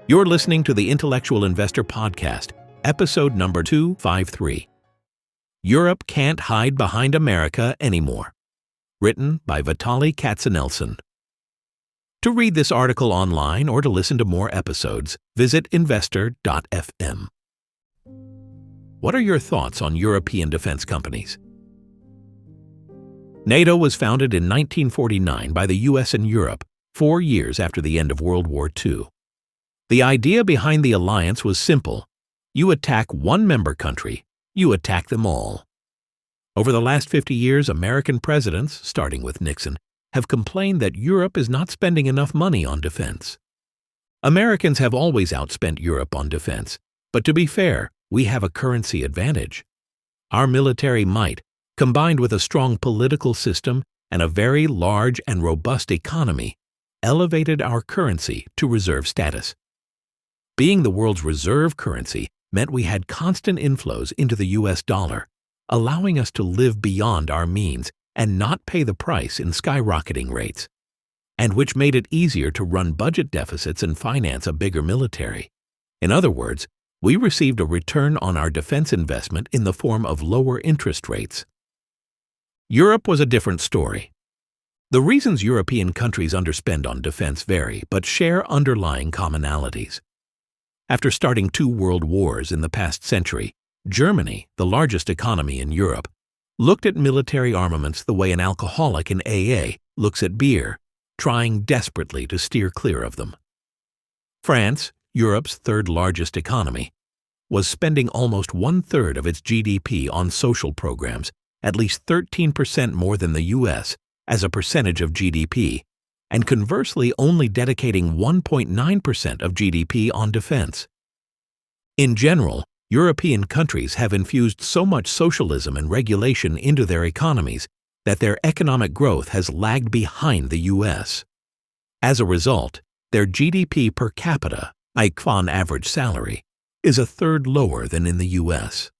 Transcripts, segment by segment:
You're listening to the Intellectual Investor Podcast, episode number 253. Europe Can't Hide Behind America Anymore. Written by Vitaliy Katsenelson. To read this article online or to listen to more episodes, visit investor.fm. What are your thoughts on European defense companies? NATO was founded in 1949 by the US and Europe, 4 years after the end of World War II. The idea behind the alliance was simple. You attack one member country, you attack them all. Over the last 50 years, American presidents, starting with Nixon, have complained that Europe is not spending enough money on defense. Americans have always outspent Europe on defense, but to be fair, we have a currency advantage. Our military might, combined with a strong political system and a very large and robust economy, elevated our currency to reserve status. Being the world's reserve currency meant we had constant inflows into the US dollar, allowing us to live beyond our means and not pay the price in skyrocketing rates, and which made it easier to run budget deficits and finance a bigger military. In other words, we received a return on our defense investment in the form of lower interest rates. Europe was a different story. The reasons European countries underspend on defense vary, but share underlying commonalities. After starting 2 world wars in the past century, Germany, the largest economy in Europe, looked at military armaments the way an alcoholic in AA looks at beer, trying desperately to steer clear of them. France, Europe's 3rd largest economy, was spending almost 1/3 of its GDP on social programs, at least 13% more than the US as a percentage of GDP, and conversely only dedicating 1.9% of GDP on defense. In general, European countries have infused so much socialism and regulation into their economies that their economic growth has lagged behind the US. As a result, their GDP per capita, on average salary, is 1/3 lower than in the US.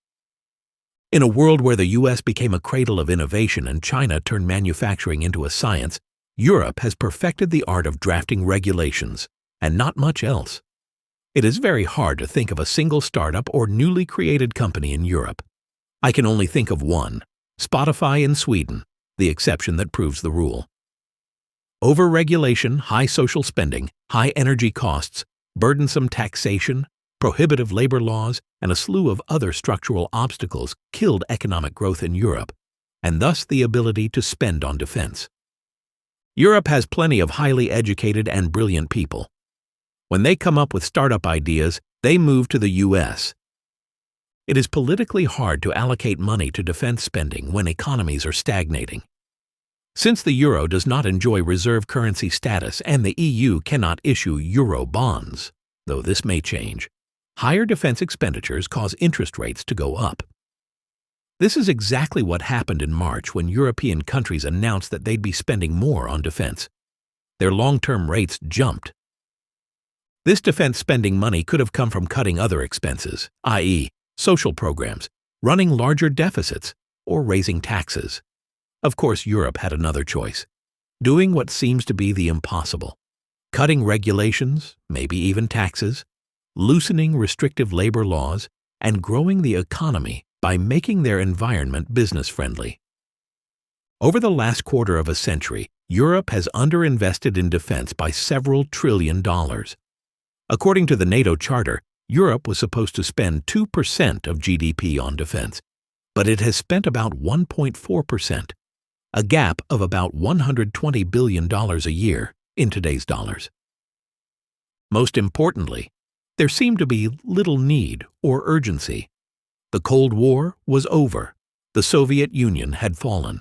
In a world where the US became a cradle of innovation and China turned manufacturing into a science, Europe has perfected the art of drafting regulations, and not much else. It is very hard to think of a single startup or newly created company in Europe. I can only think of one, Spotify in Sweden, the exception that proves the rule. Overregulation, high social spending, high energy costs, burdensome taxation, prohibitive labor laws, and a slew of other structural obstacles killed economic growth in Europe, and thus the ability to spend on defense. Europe has plenty of highly educated and brilliant people. When they come up with startup ideas, they move to the US. It is politically hard to allocate money to defense spending when economies are stagnating. Since the euro does not enjoy reserve currency status and the EU cannot issue euro bonds, though this may change, higher defense expenditures cause interest rates to go up. This is exactly what happened in March when European countries announced that they'd be spending more on defense. Their long-term rates jumped. This defense spending money could have come from cutting other expenses, i.e., social programs, running larger deficits, or raising taxes. Of course, Europe had another choice, doing what seems to be the impossible: cutting regulations, maybe even taxes, loosening restrictive labor laws, and growing the economy by making their environment business-friendly. Over the last quarter of a century, Europe has underinvested in defense by several trillion dollars. According to the NATO Charter, Europe was supposed to spend 2% of GDP on defense, but it has spent about 1.4%, a gap of about $120 billion a year in today's dollars. Most importantly, there seemed to be little need or urgency. The Cold War was over. The Soviet Union had fallen.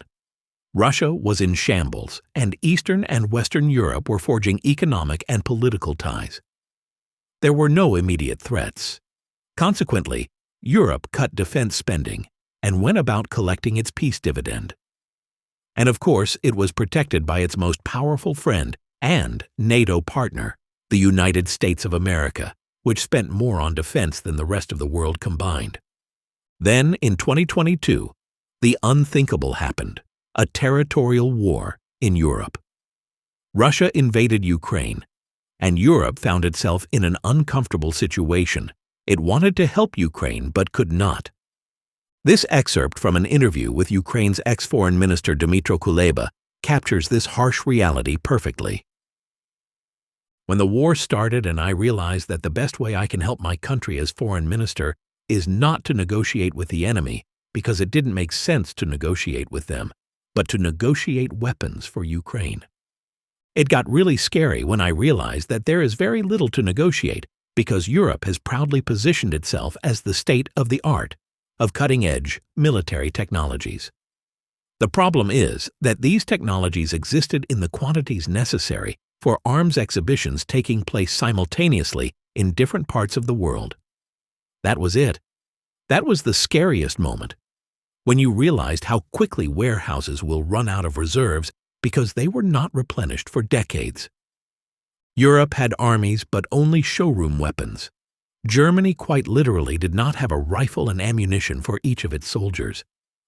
Russia was in shambles, and Eastern and Western Europe were forging economic and political ties. There were no immediate threats. Consequently, Europe cut defense spending and went about collecting its peace dividend. And of course, it was protected by its most powerful friend and NATO partner, the United States of America, which spent more on defense than the rest of the world combined. Then, in 2022, the unthinkable happened: a territorial war in Europe. Russia invaded Ukraine. and Europe found itself in an uncomfortable situation. It wanted to help Ukraine but could not. This excerpt from an interview with Ukraine's ex-foreign minister Dmytro Kuleba captures this harsh reality perfectly. When the war started and I realized that the best way I can help my country as foreign minister is not to negotiate with the enemy, because it didn't make sense to negotiate with them, but to negotiate weapons for Ukraine. It got really scary when I realized that there is very little to negotiate because Europe has proudly positioned itself as the state-of-the-art of cutting-edge military technologies. The problem is that these technologies existed in the quantities necessary for arms exhibitions taking place simultaneously in different parts of the world. That was it. That was the scariest moment, when you realized how quickly warehouses will run out of reserves because they were not replenished for decades. Europe had armies but only showroom weapons. Germany quite literally did not have a rifle and ammunition for each of its soldiers.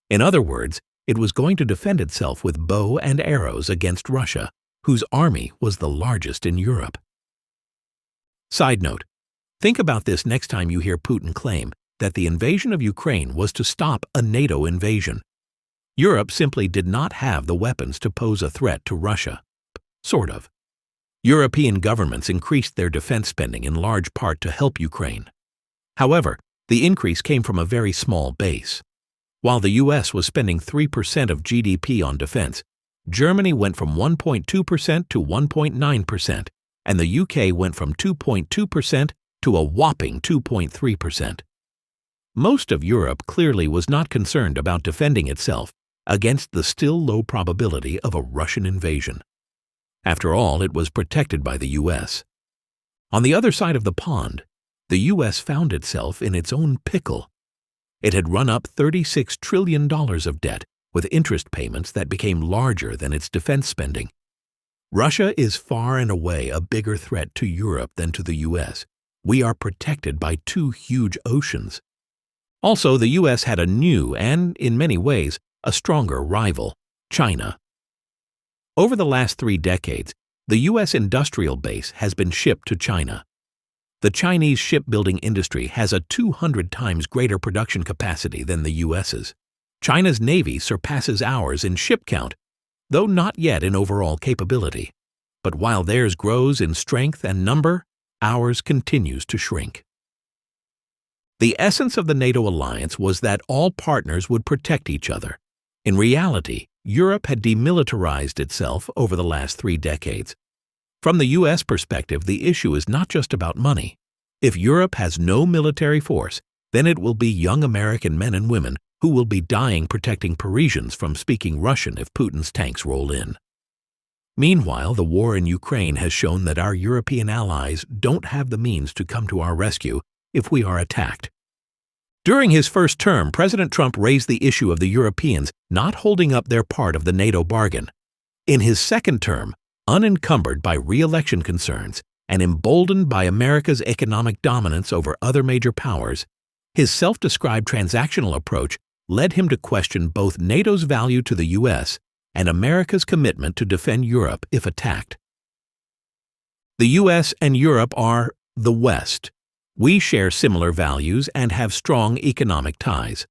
In other words, it was going to defend itself with bow and arrows against Russia, whose army was the largest in Europe. Side note, think about this next time you hear Putin claim that the invasion of Ukraine was to stop a NATO invasion. Europe simply did not have the weapons to pose a threat to Russia. Sort of. European governments increased their defense spending in large part to help Ukraine. However, the increase came from a very small base. While the U.S. was spending 3% of GDP on defense, Germany went from 1.2% to 1.9%, and the UK went from 2.2% to a whopping 2.3%. Most of Europe clearly was not concerned about defending itself against the still low probability of a Russian invasion. After all, it was protected by the U.S. On the other side of the pond, the U.S. found itself in its own pickle. It had run up $36 trillion of debt with interest payments that became larger than its defense spending. Russia is far and away a bigger threat to Europe than to the U.S. We are protected by two huge oceans. Also, the U.S. had a new and, in many ways, a stronger rival, China. Over the last 3 decades, the U.S. industrial base has been shipped to China. The Chinese shipbuilding industry has a 200 times greater production capacity than the U.S.'s. China's Navy surpasses ours in ship count, though not yet in overall capability. But while theirs grows in strength and number, ours continues to shrink. The essence of the NATO alliance was that all partners would protect each other. In reality, Europe had demilitarized itself over the last 3 decades. From the U.S. perspective, the issue is not just about money. If Europe has no military force, then it will be young American men and women who will be dying protecting Parisians from speaking Russian if Putin's tanks roll in. Meanwhile, the war in Ukraine has shown that our European allies don't have the means to come to our rescue if we are attacked. During his first term, President Trump raised the issue of the Europeans not holding up their part of the NATO bargain. In his second term, unencumbered by re-election concerns and emboldened by America's economic dominance over other major powers, his self-described transactional approach led him to question both NATO's value to the U.S. and America's commitment to defend Europe if attacked. The U.S. and Europe are the West. We share similar values and have strong economic ties.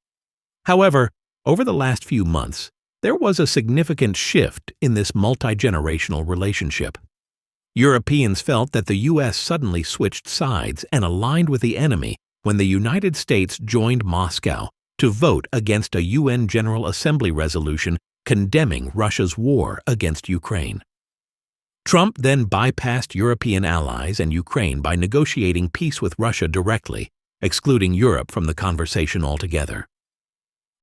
However, over the last few months, there was a significant shift in this multi-generational relationship. Europeans felt that the U.S. suddenly switched sides and aligned with the enemy when the United States joined Moscow to vote against a UN General Assembly resolution condemning Russia's war against Ukraine. Trump then bypassed European allies and Ukraine by negotiating peace with Russia directly, excluding Europe from the conversation altogether.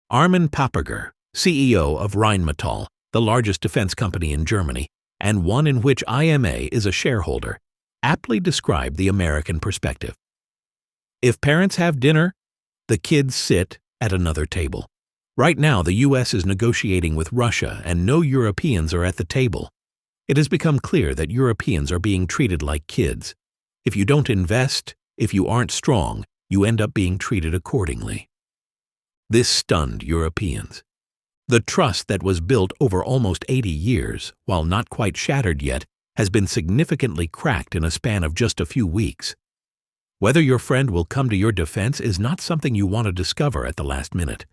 Armin Paperger, CEO of Rheinmetall, the largest defense company in Germany, and one in which IMA is a shareholder, aptly described the American perspective. If parents have dinner, the kids sit at another table. Right now, the U.S. is negotiating with Russia and no Europeans are at the table. It has become clear that Europeans are being treated like kids. If you don't invest, if you aren't strong, you end up being treated accordingly. This stunned Europeans. The trust that was built over almost 80 years, while not quite shattered yet, has been significantly cracked in a span of just a few weeks. Whether your friend will come to your defense is not something you want to discover at the last minute.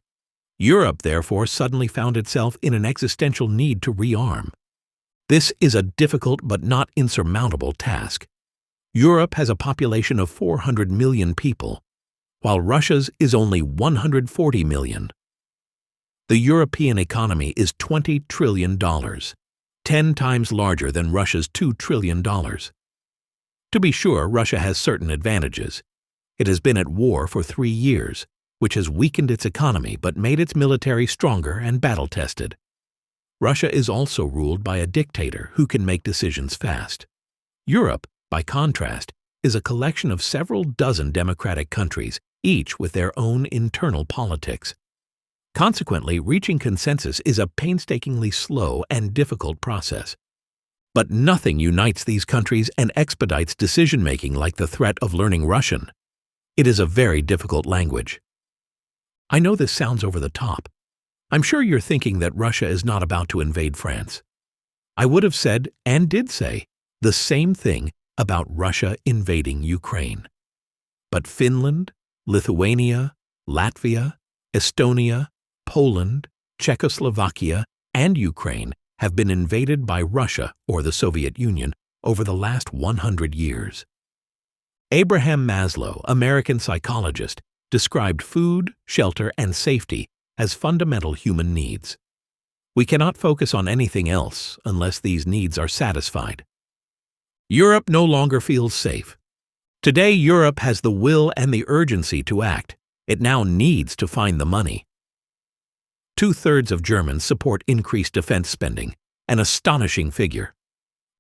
Europe, therefore, suddenly found itself in an existential need to rearm. This is a difficult but not insurmountable task. Europe has a population of 400 million people, while Russia's is only 140 million. The European economy is $20 trillion, 10 times larger than Russia's $2 trillion. To be sure, Russia has certain advantages. It has been at war for 3 years, which has weakened its economy but made its military stronger and battle-tested. Russia is also ruled by a dictator who can make decisions fast. Europe, by contrast, is a collection of several dozen democratic countries, each with their own internal politics. Consequently, reaching consensus is a painstakingly slow and difficult process. But nothing unites these countries and expedites decision-making like the threat of learning Russian. It is a very difficult language. I know this sounds over the top. I'm sure you're thinking that Russia is not about to invade France. I would have said, and did say, the same thing about Russia invading Ukraine. But Finland, Lithuania, Latvia, Estonia, Poland, Czechoslovakia, and Ukraine have been invaded by Russia or the Soviet Union over the last 100 years. Abraham Maslow, American psychologist, described food, shelter, and safety as fundamental human needs. We cannot focus on anything else unless these needs are satisfied. Europe no longer feels safe. Today, Europe has the will and the urgency to act. It now needs to find the money. 2/3 of Germans support increased defense spending, an astonishing figure.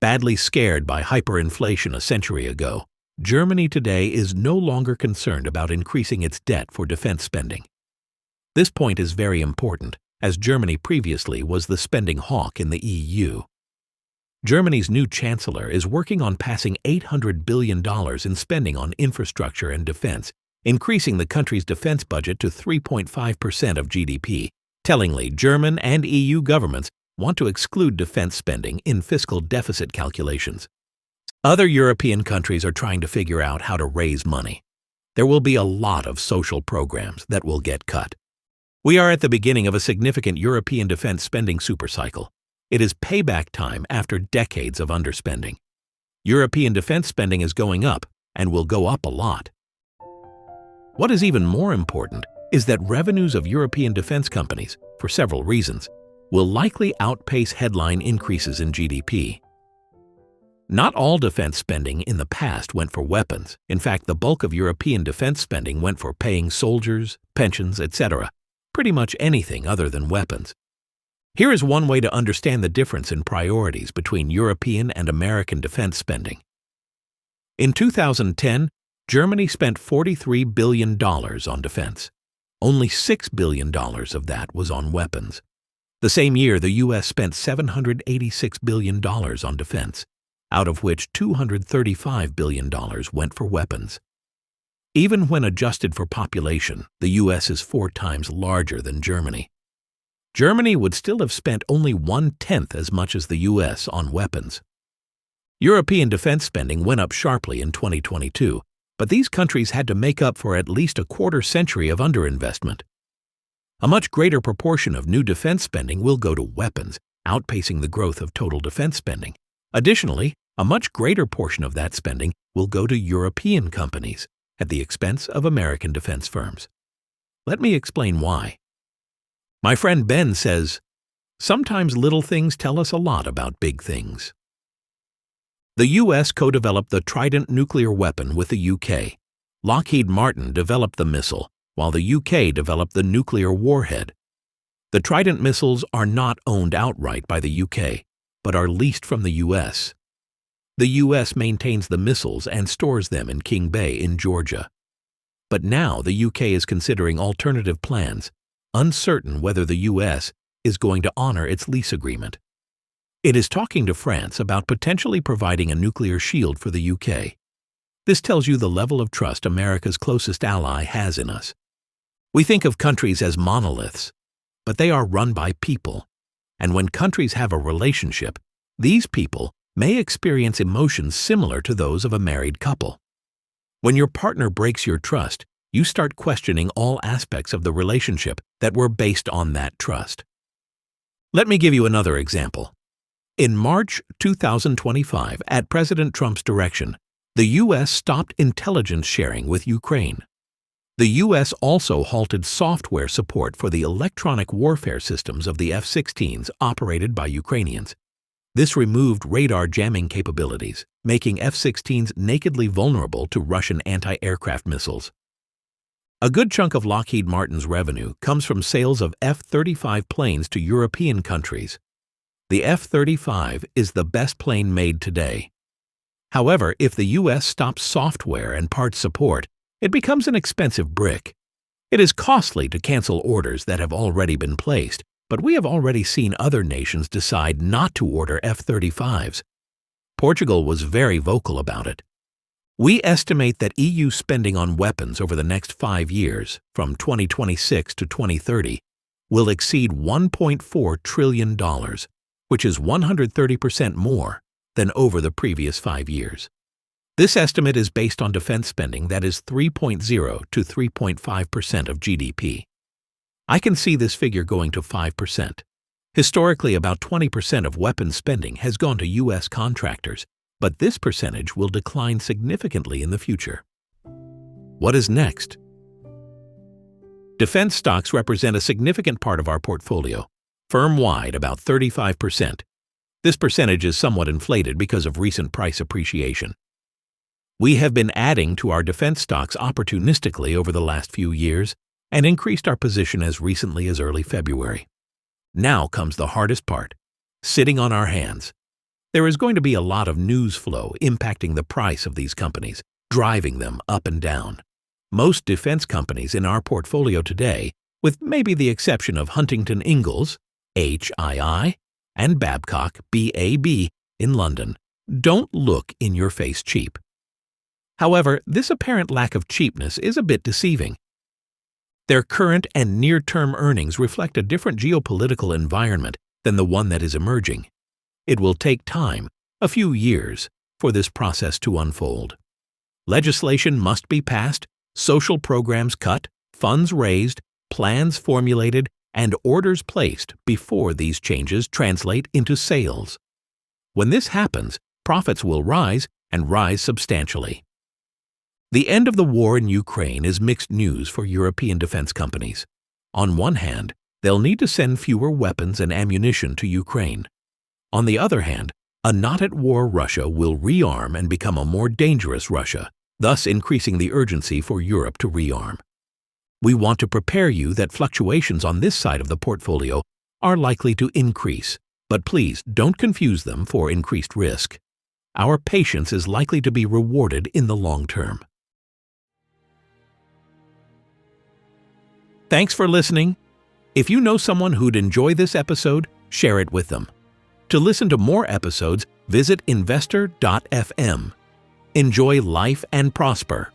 Badly scared by hyperinflation a century ago, Germany today is no longer concerned about increasing its debt for defense spending. This point is very important, as Germany previously was the spending hawk in the EU. Germany's new chancellor is working on passing $800 billion in spending on infrastructure and defense, increasing the country's defense budget to 3.5% of GDP. Tellingly, German and EU governments want to exclude defense spending in fiscal deficit calculations. Other European countries are trying to figure out how to raise money. There will be a lot of social programs that will get cut. We are at the beginning of a significant European defense spending supercycle. It is payback time after decades of underspending. European defense spending is going up and will go up a lot. What is even more important is that revenues of European defense companies, for several reasons, will likely outpace headline increases in GDP. Not all defense spending in the past went for weapons. In fact, the bulk of European defense spending went for paying soldiers, pensions, etc., pretty much anything other than weapons. Here is one way to understand the difference in priorities between European and American defense spending. In 2010, Germany spent $43 billion on defense. Only $6 billion of that was on weapons. The same year, the U.S. spent $786 billion on defense, out of which $235 billion went for weapons. Even when adjusted for population, the U.S. is 4 times larger than Germany. Germany would still have spent only 1/10 as much as the U.S. on weapons. European defense spending went up sharply in 2022, but these countries had to make up for at least a quarter century of underinvestment. A much greater proportion of new defense spending will go to weapons, outpacing the growth of total defense spending. Additionally, a much greater portion of that spending will go to European companies at the expense of American defense firms. Let me explain why. My friend Ben says, "Sometimes little things tell us a lot about big things." The U.S. co-developed the Trident nuclear weapon with the U.K. Lockheed Martin developed the missile, while the U.K. developed the nuclear warhead. The Trident missiles are not owned outright by the U.K., but are leased from the U.S. The U.S. maintains the missiles and stores them in King Bay in Georgia. But now the U.K. is considering alternative plans, uncertain whether the U.S. is going to honor its lease agreement. It is talking to France about potentially providing a nuclear shield for the UK. This tells you the level of trust America's closest ally has in us. We think of countries as monoliths, but they are run by people. And when countries have a relationship, these people may experience emotions similar to those of a married couple. When your partner breaks your trust, you start questioning all aspects of the relationship that were based on that trust. Let me give you another example. In March 2025, at President Trump's direction, the U.S. stopped intelligence sharing with Ukraine. The U.S. also halted software support for the electronic warfare systems of the F-16s operated by Ukrainians. This removed radar jamming capabilities, making F-16s nakedly vulnerable to Russian anti-aircraft missiles. A good chunk of Lockheed Martin's revenue comes from sales of F-35 planes to European countries. The F-35 is the best plane made today. However, if the U.S. stops software and parts support, it becomes an expensive brick. It is costly to cancel orders that have already been placed, but we have already seen other nations decide not to order F-35s. Portugal was very vocal about it. We estimate that EU spending on weapons over the next 5 years, from 2026 to 2030, will exceed $1.4 trillion, which is 130% more than over the previous 5 years. This estimate is based on defense spending that is 3.0 to 3.5% of GDP. I can see this figure going to 5%. Historically, about 20% of weapons spending has gone to U.S. contractors, but this percentage will decline significantly in the future. What is next? Defense stocks represent a significant part of our portfolio, firm-wide about 35%. This percentage is somewhat inflated because of recent price appreciation. We have been adding to our defense stocks opportunistically over the last few years and increased our position as recently as early February. Now comes the hardest part, sitting on our hands. There is going to be a lot of news flow impacting the price of these companies, driving them up and down. Most defense companies in our portfolio today, with maybe the exception of Huntington Ingalls, HII, and Babcock, BAB, in London, don't look in your face cheap. However, this apparent lack of cheapness is a bit deceiving. Their current and near-term earnings reflect a different geopolitical environment than the one that is emerging. It will take time, a few years, for this process to unfold. Legislation must be passed, social programs cut, funds raised, plans formulated, and orders placed before these changes translate into sales. When this happens, profits will rise and rise substantially. The end of the war in Ukraine is mixed news for European defense companies. On one hand, they'll need to send fewer weapons and ammunition to Ukraine. On the other hand, a not-at-war Russia will rearm and become a more dangerous Russia, thus increasing the urgency for Europe to rearm. We want to prepare you that fluctuations on this side of the portfolio are likely to increase, but please don't confuse them for increased risk. Our patience is likely to be rewarded in the long term. Thanks for listening. If you know someone who'd enjoy this episode, share it with them. To listen to more episodes, visit investor.fm. Enjoy life and prosper.